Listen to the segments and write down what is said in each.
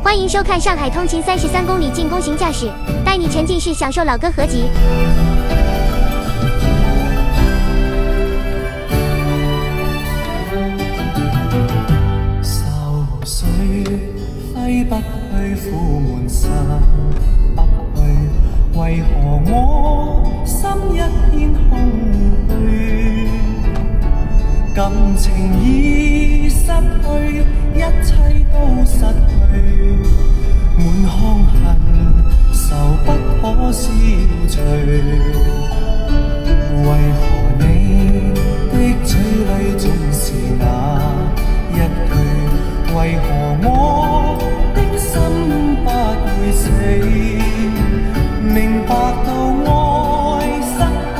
欢迎收看上海通勤33公里进攻型驾驶，带你沉浸式享受老歌合集。愁緒揮不去，苦悶散不去，為何我心一片空虛？感情已失去，一切都失去，滿腔恨愁不可消除。為何你的嘴裡總是那一句？為何我的心不會死？明白到愛失去，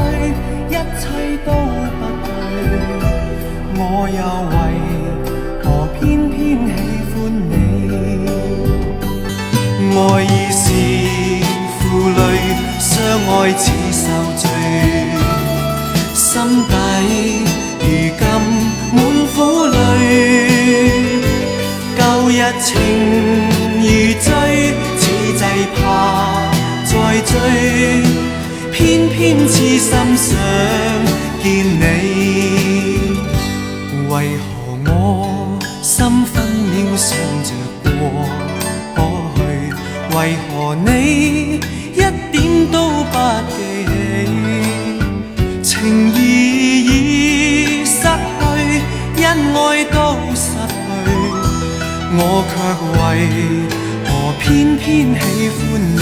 一切都不對，我又為何偏偏喜歡你？愛已是負累，相愛似受罪，心底如今滿苦淚。舊日情如醉，此際怕再追，偏偏痴心想見你。為何我心分秒想着過去？為何你一點都不記起？情義已失去，因愛都失去，我卻為何偏偏喜歡你？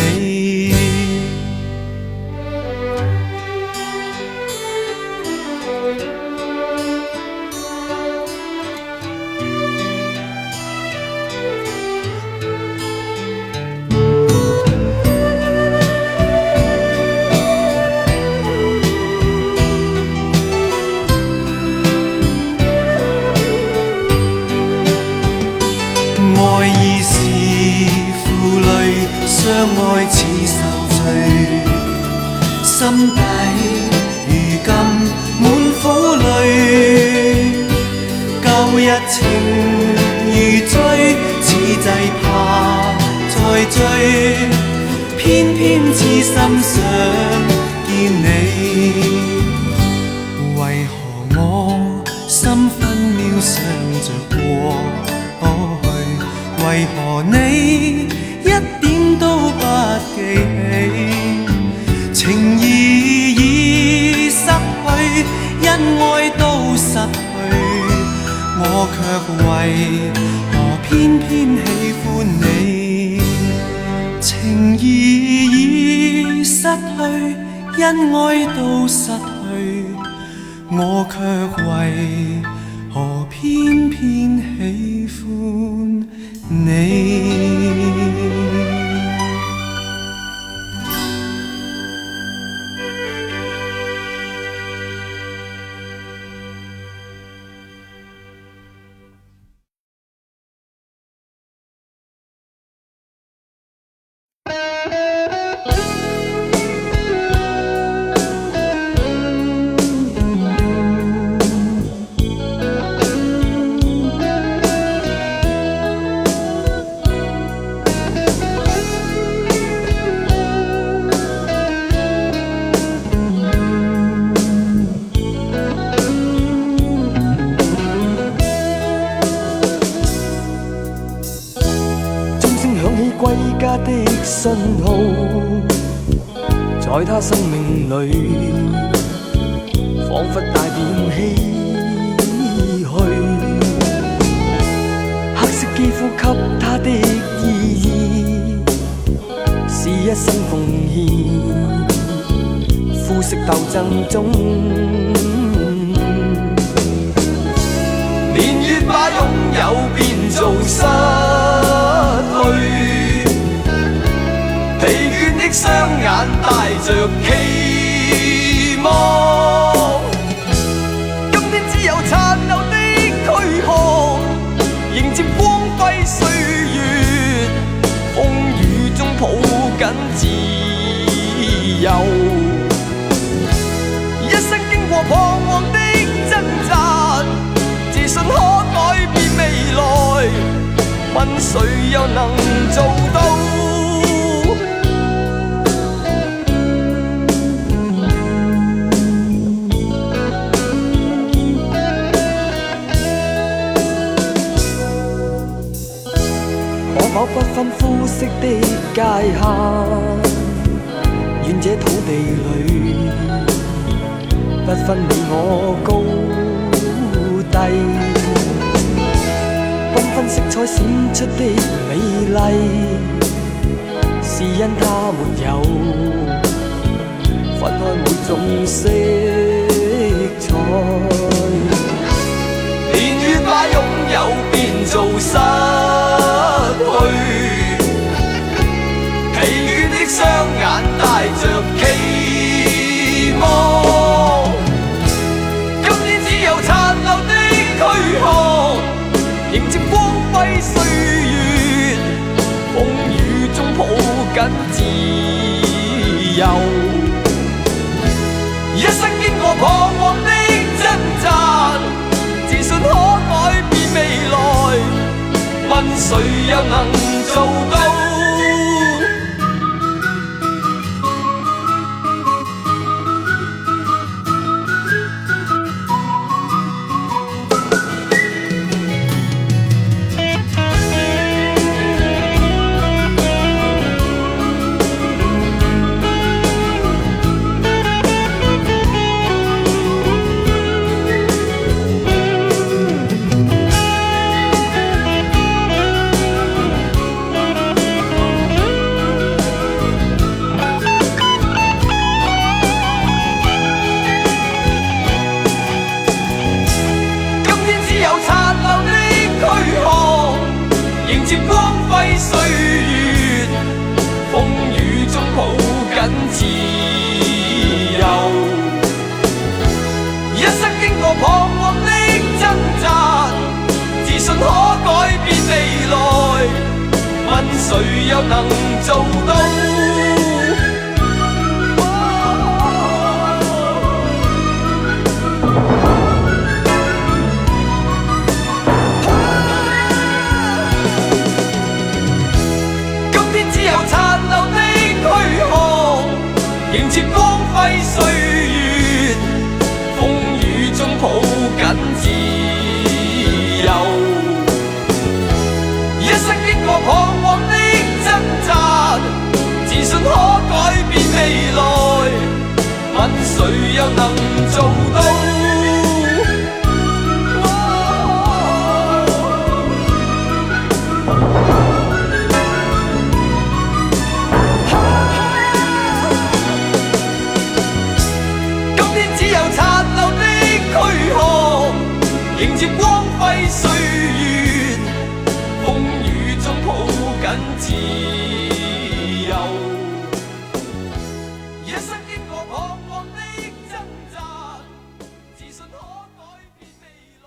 相愛似受罪，心底如今滿苦淚。舊日情如醉，此際怕再追，偏偏痴心想見你。為何我心分秒想着過去？為何你一點都不記起？情義已失去，因愛都失去，我卻為何偏偏喜歡你？情義已失去，因愛都失去，我卻為何偏偏喜歡你？歸家的信號，在他生命裏彷彿帶點唏噓。黑色肌膚給他的意義是一生奉獻，膚色鬥爭中年月把擁有變做失去，疲倦的雙眼帶着期望，今天只有殘留的軀殼，迎接光輝歲月，風雨中抱緊自由，一生經過彷徨的掙扎，自信可改變未來，問誰又能做到？可否不分膚色的界限，願這土地裏不分你我高低，繽紛色彩閃出的美麗，是因它沒有分開每種色彩。年月把擁有變做失去，疲倦的雙眼帶着期望，今天只有殘留的軀殼，迎接光輝歲月，風雨中抱緊自由。一生經過彷徨的掙扎，自信可改變未來，問誰又能做到？接光輝歲月，風雨中抱緊自由。一生經過彷徨的掙扎，自信可改變未來，問誰又能做到？迎接光輝歲月，風雨中抱緊自由。一生經過彷徨的掙扎，自信可改變未來，問誰又能做到？迎接光輝歲月，風雨中抱緊自由。一生經過彷徨的掙扎，自信可改變未來。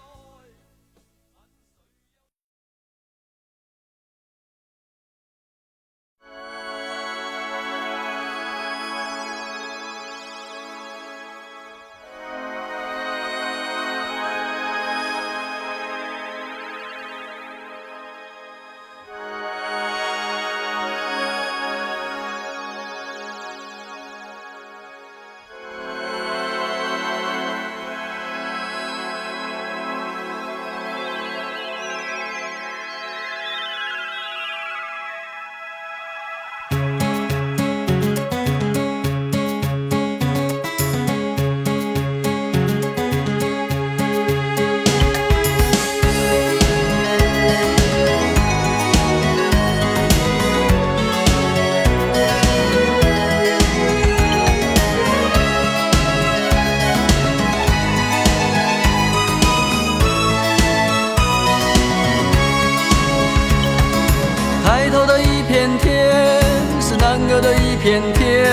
片天，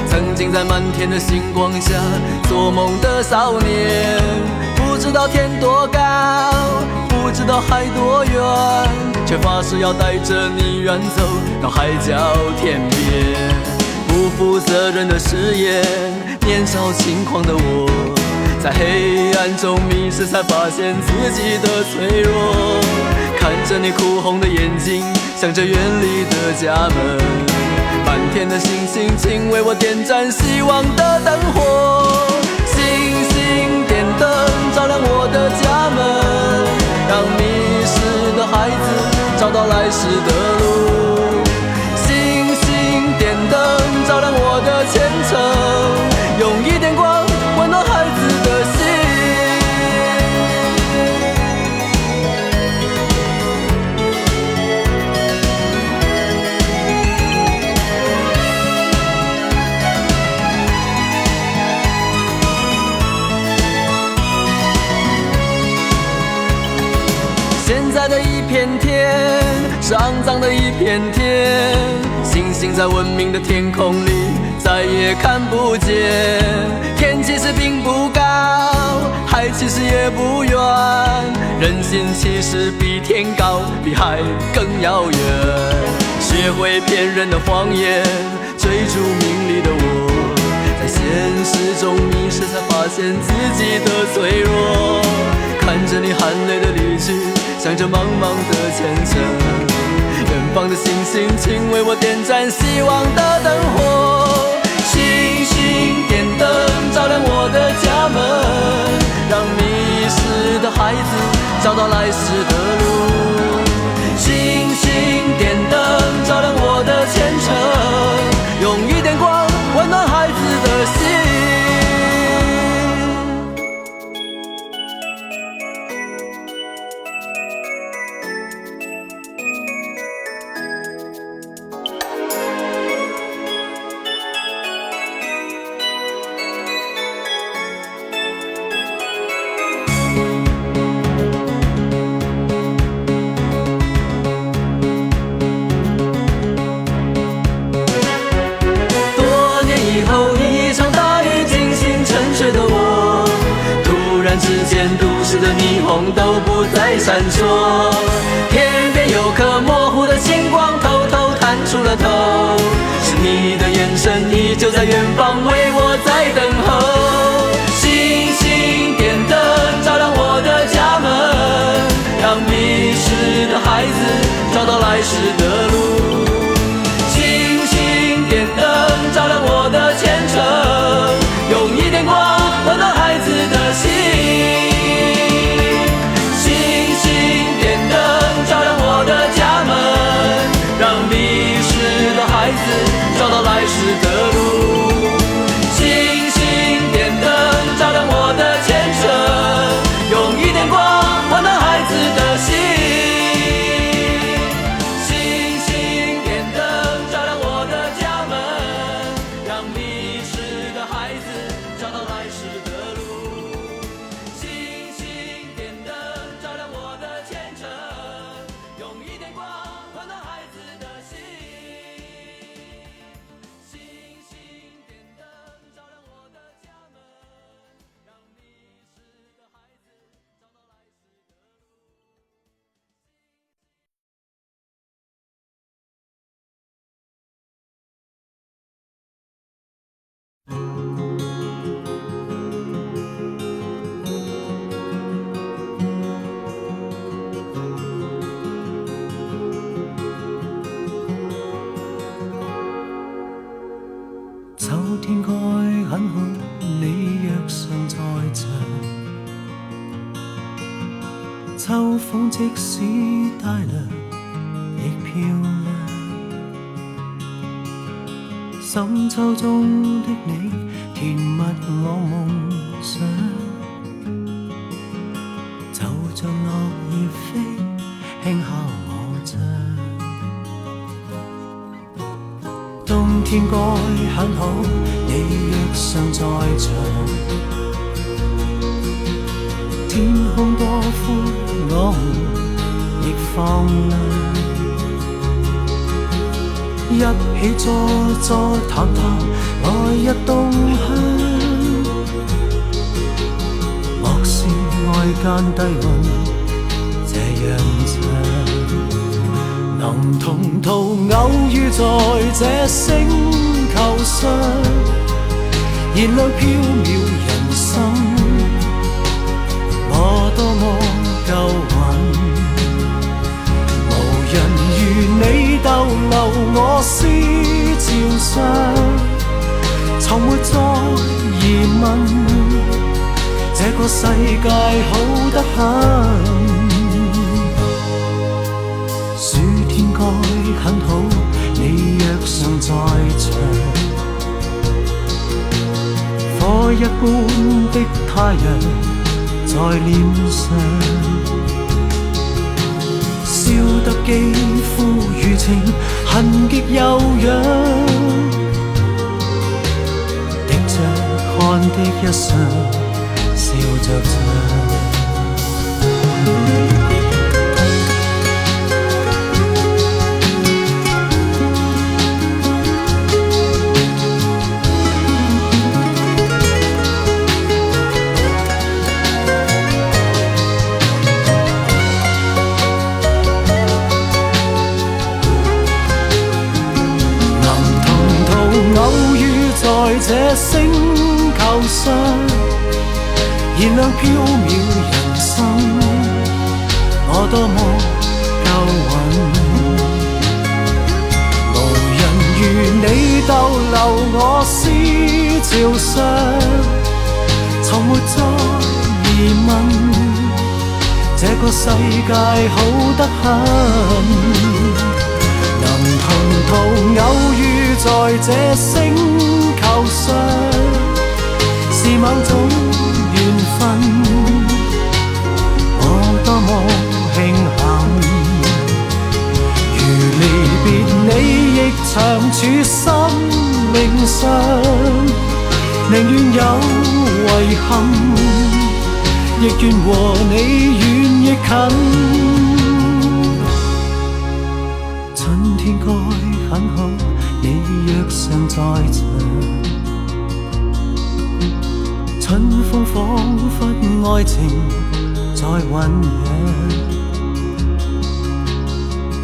曾经在满天的星光下做梦的少年，不知道天多高，不知道海多远，却发誓要带着你远走到海角天边。不负责任的誓言，年少轻狂的我，在黑暗中迷失，才发现自己的脆弱。看着你哭红的眼睛，想着远离的家门，满天的星星，请为我点燃希望的灯火。星星点灯，照亮我的家门，让迷失的孩子找到来时的路。星星点灯，照亮我的前程，用一点光温暖孩子的心。现在的一片天是肮脏的一片天，星星在文明的天空里再也看不见。天其实并不高，海其实也不远，人心其实比天高，比海更遥远。学会骗人的谎言，追逐名利的我，在现实中迷失，才发现自己的脆弱。看着你含泪的离去，想着茫茫的前程，远方的星星，请为我点燃希望的灯火。星星点灯，照亮我的家门，让迷失的孩子找到来时的路。星星点灯，照亮我的前程，用一点光温暖孩子的心。都市的霓虹都不再闪烁，天边有颗模糊的星光偷偷探出了头，是你的眼神依旧在远方为我在等候。星星点灯，照亮我的家门，让迷失的孩子找到来时的路。星星点灯，照亮我的前程，用一点光温暖孩子的心。找到来时的路，星星点灯，照亮我的前程，用一点光温暖孩子的心。星星点灯，照亮我的家门，让迷失的孩子找到来时的路。星星点灯，照亮我的前程，用一点光温暖孩子的心。天該很好，你若尚在場，秋風即使帶涼亦漂亮。深秋中的你，填密我夢想，就像落葉飛，輕敲我窗。冬天該很好，你若尚在場，天空多寬，我們亦放亮。一起坐坐談談，來日動向。莫視外間低溫，這樣長，能同途偶遇在這星球上，燃亮飄渺人生。我多麼夠運，我思照相，從沒再疑問，這個世界好得很。暑天該很好，你若尚在場，火一般的太陽在臉上，燒得肌膚如情，痕極悠揚，滴着汗的一雙，笑着唱。在這星球上，燃亮飄渺人生，我多麼夠運，無人如你逗留我思潮上，從沒再疑問，這個世界好得很。能同途偶遇在這星球上，是某種緣分，我多麼慶幸。如離別你亦長處生命上，寧願有遺憾，亦願和你遠亦近。春天該很好，你若尚在場，春風彷彿愛情在醖釀，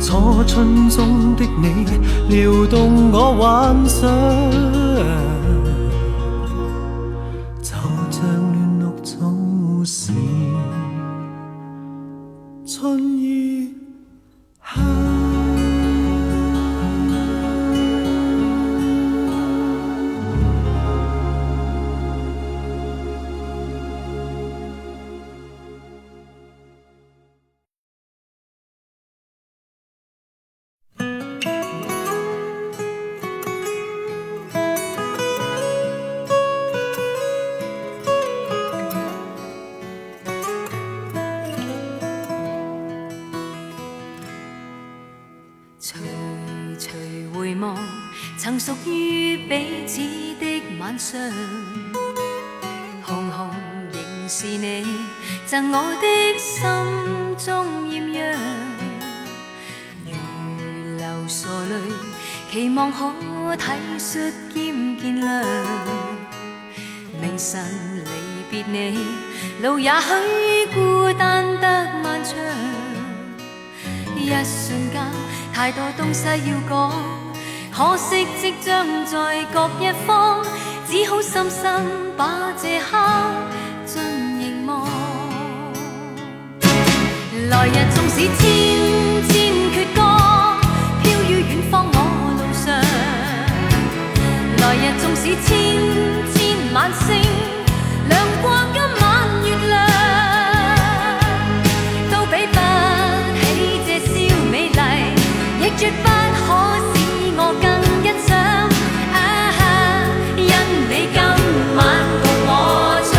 初春中的你撩動我幻想，就像亂綠總是春意香。曾屬於彼此的晚上，紅紅仍是你贈我的心中豔陽，如流傻淚，期望可體恤兼見諒。明晨離別你，路也許孤單得漫長，一瞬間太多東西要講，可惜即將在各一方，只好深深把這刻盡凝望。來日縱使千千闕歌，飄於遠方我路上。來日縱使千千晚星，亮過今晚月亮，都比不起這宵美麗，亦絕不可我更欣賞啊！因你今晚共我唱。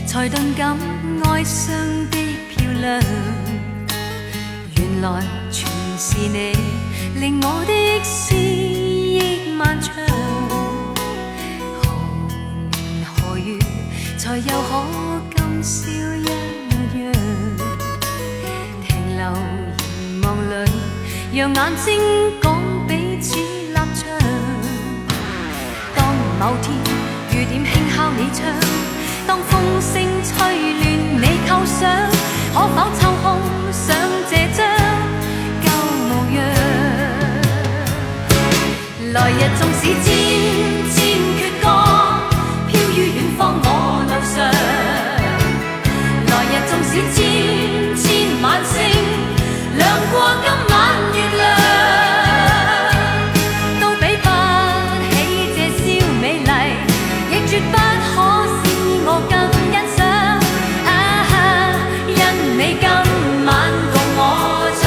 才頓感哀傷的漂亮，原來全是你令我的思憶漫長。何年何月才又可今宵一讓眼睛講彼此立場。當某天雨點輕敲你窗，當風聲吹亂你構想，可否抽空想這張舊模樣？來日縱使千千闕歌，飄於遠方我路上。來日縱使千千晚星，亮過今晚月亮，都比不起這宵美麗，亦絕不可使我更欣賞。因你今晚共我唱。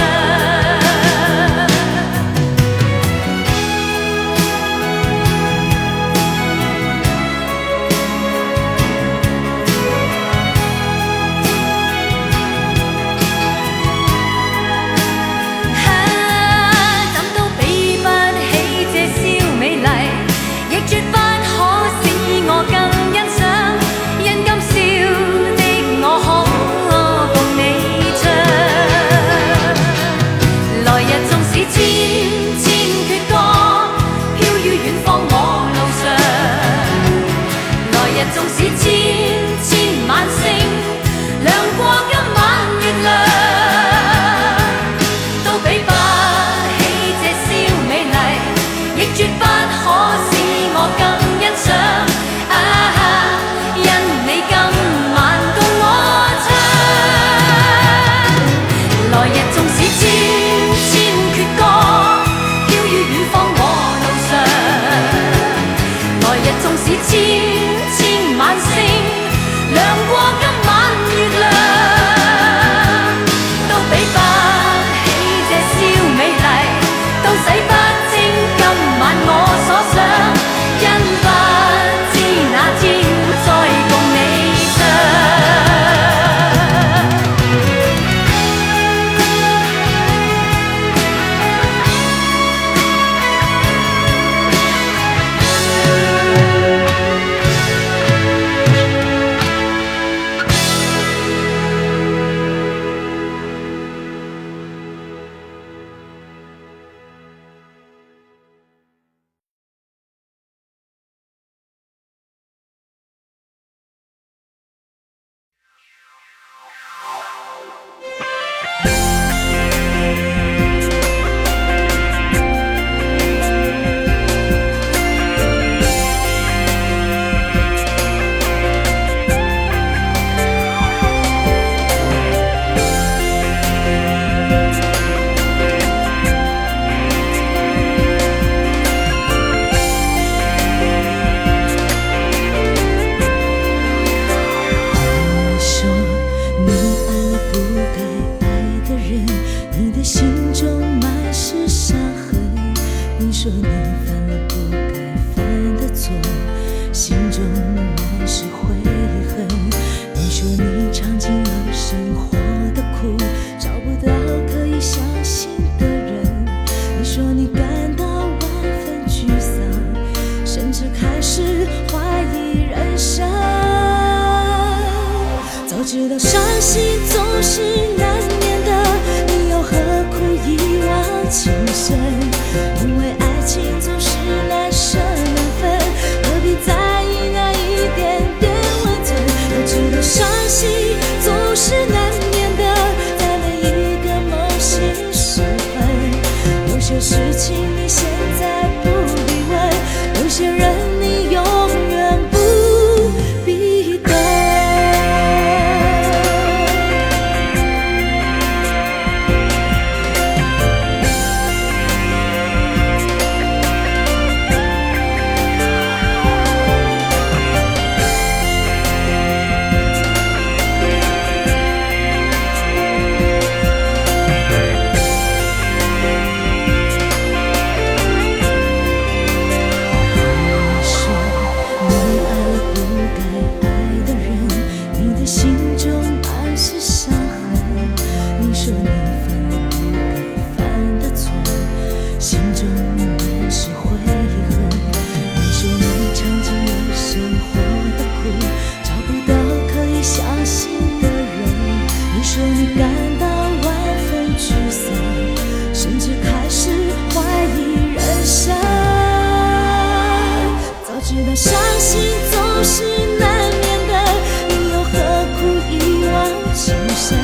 深，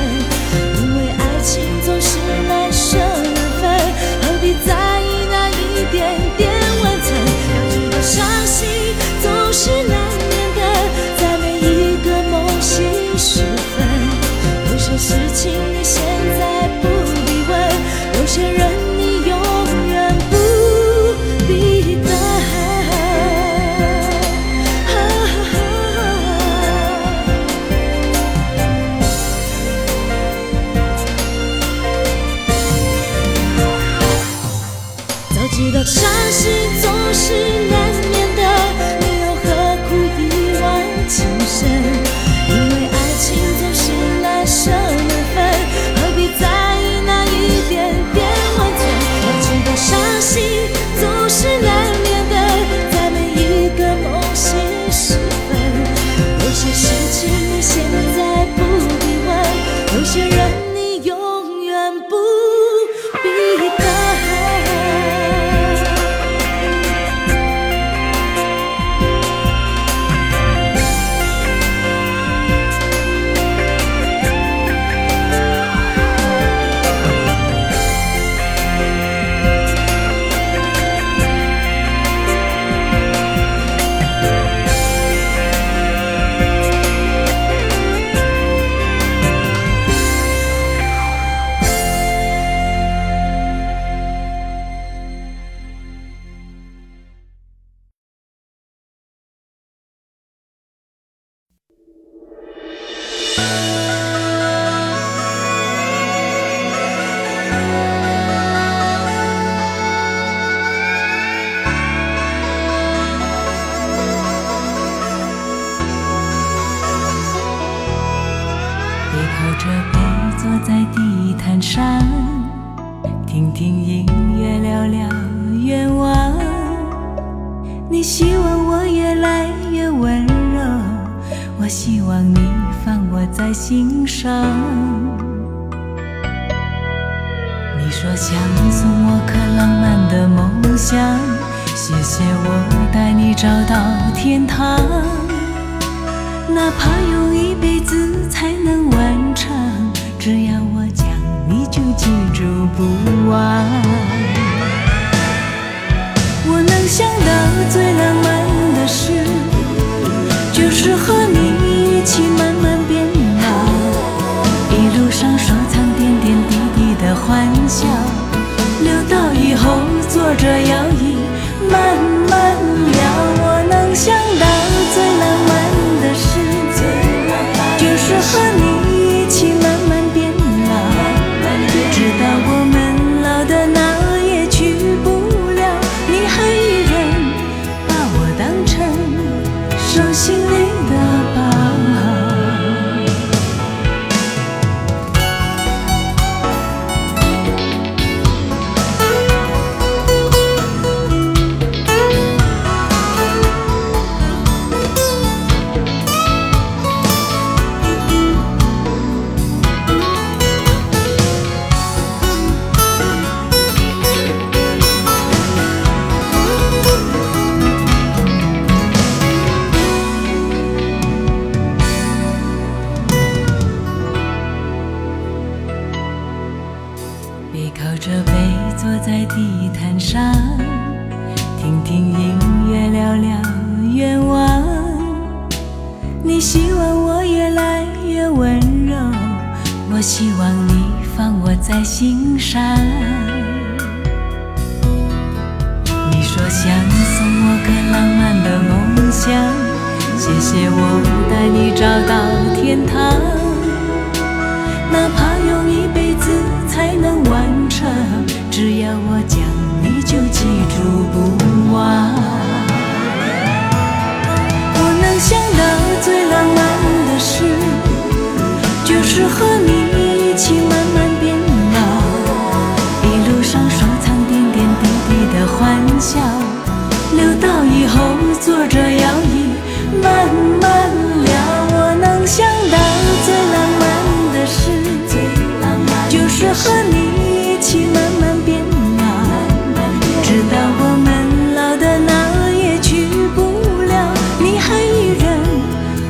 因为爱情总是难舍难分，何必在意那一点点温存？要知道伤心总是难免的，在每一个梦醒时分，有些事情你现在不必问，有些人你永远不必等。早知道伤心总是难免的，你又何苦一往情深？因为爱情总是难舍难分，何必在意那一点点温存？要知道伤心总是难免的，在每一个梦醒时分，有些事情你现在不必问，有些人你永远不必等。着杯坐在地毯上，听听音乐，聊聊愿望。你希望我越来越温柔，我希望你放我在心上。你说想送我颗浪漫的梦想，谢谢我带你找到天堂。哪怕用一辈子才能完成，只要我讲，你就记住不忘。我能想到最浪漫的事，就是和你一起慢慢变老，一路上收藏点点滴滴的欢笑，留到以后坐着摇椅慢慢聊。我能想到最浪漫的事，就是和你一起慢慢变老，直到我们老的哪也去不了，你还依然把我当成手心里的宝。背靠着背坐在地毯上，听听音乐，聊聊愿望。你希望我越来越温柔，我希望你放我在心上。你说想送我个浪漫的梦想，谢谢我带你找到天堂。哪怕用一辈子才能完成，只要我讲，你就记住不忘。我能想到最浪漫的事，就是和你一起慢慢变老，一路上收藏点点滴滴的欢笑，留到以后坐着摇椅慢慢聊。我能想到最浪漫的事，就是和你一起慢慢变老，直到我们老的哪也去不了，你还依然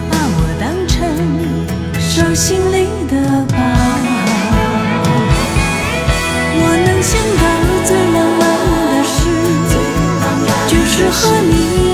把我当成手伤心里的疤。我能想到最浪漫的事，就是和你